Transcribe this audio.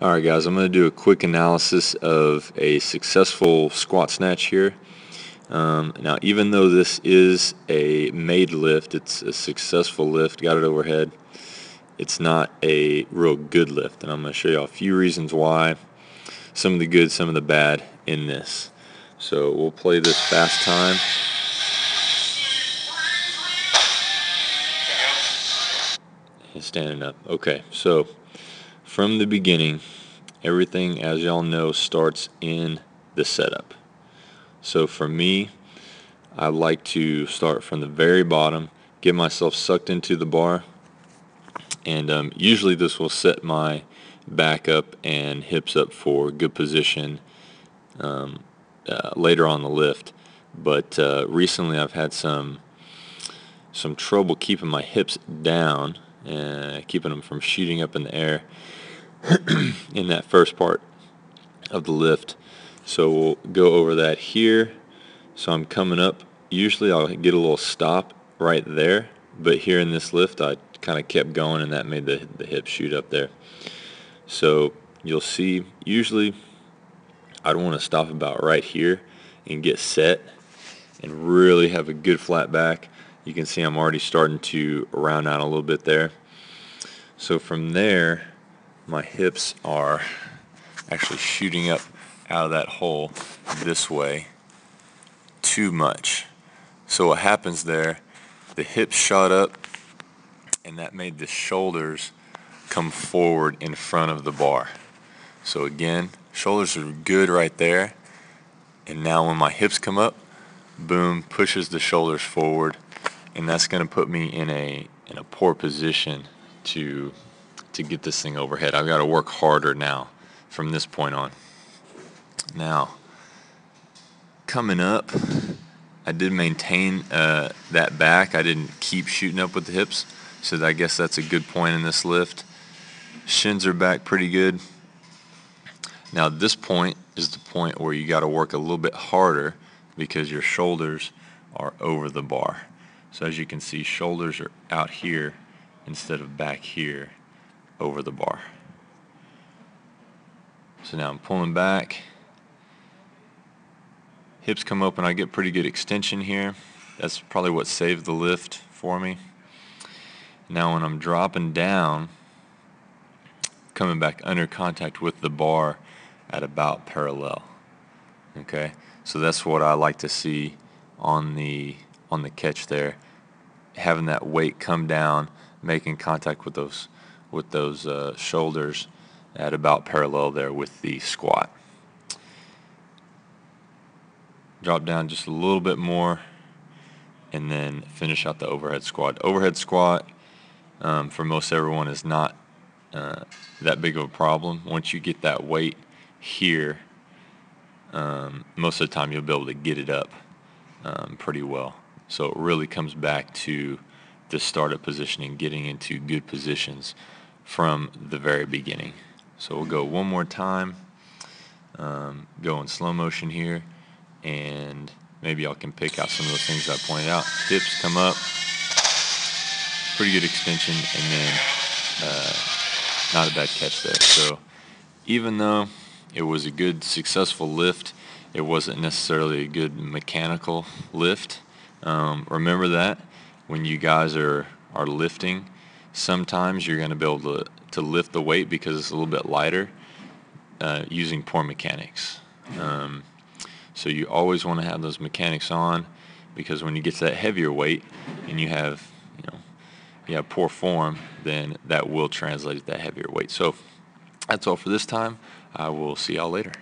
Alright guys, I'm going to do a quick analysis of a successful squat snatch here. Now even though this is a made lift, it's a successful lift, got it overhead, it's not a real good lift, and I'm going to show you a few reasons why, some of the good, some of the bad in this. So we'll play this fast time. And standing up. Okay, so from the beginning, everything, as y'all know, starts in the setup. So for me, I like to start from the very bottom, get myself sucked into the bar, and usually this will set my back up and hips up for good position later on the lift. But recently I've had some trouble keeping my hips down, keeping them from shooting up in the air in that first part of the lift. So we'll go over that here. So I'm coming up, usually I'll get a little stop right there, but here in this lift I kind of kept going, and that made the hips shoot up there. So you'll see usually I'd want to stop about right here and get set and really have a good flat back. You can see I'm already starting to round out a little bit there. So from there, my hips are actually shooting up out of that hole this way too much. So what happens there, the hips shot up, and that made the shoulders come forward in front of the bar. So again, shoulders are good right there, and now when my hips come up, boom, pushes the shoulders forward, and that's going to put me in a poor position to get this thing overhead. I've got to work harder now from this point on. Now, coming up, I did maintain that back. I didn't keep shooting up with the hips, so I guess that's a good point in this lift. Shins are back pretty good. Now this point is the point where you got to work a little bit harder because your shoulders are over the bar. So as you can see, shoulders are out here instead of back here over the bar. So now I'm pulling back, hips come open, I get pretty good extension here. That's probably what saved the lift for me. Now when I'm dropping down, coming back under contact with the bar at about parallel. Okay, so that's what I like to see on the catch there, having that weight come down, making contact with those shoulders at about parallel there with the squat. Drop down just a little bit more, and then finish out the overhead squat. Overhead squat for most everyone is not that big of a problem. Once you get that weight here, most of the time you'll be able to get it up pretty well. So it really comes back to the startup position and getting into good positions from the very beginning. So we'll go one more time, go in slow motion here, and maybe I can pick out some of the things I pointed out. Hips come up, pretty good extension, and then not a bad catch there. So even though it was a good successful lift, it wasn't necessarily a good mechanical lift. Remember that when you guys are lifting, sometimes you're going to be able to lift the weight because it's a little bit lighter using poor mechanics. So you always want to have those mechanics on, because when you get to that heavier weight and you have poor form, then that will translate to that heavier weight. So that's all for this time. I will see y'all later.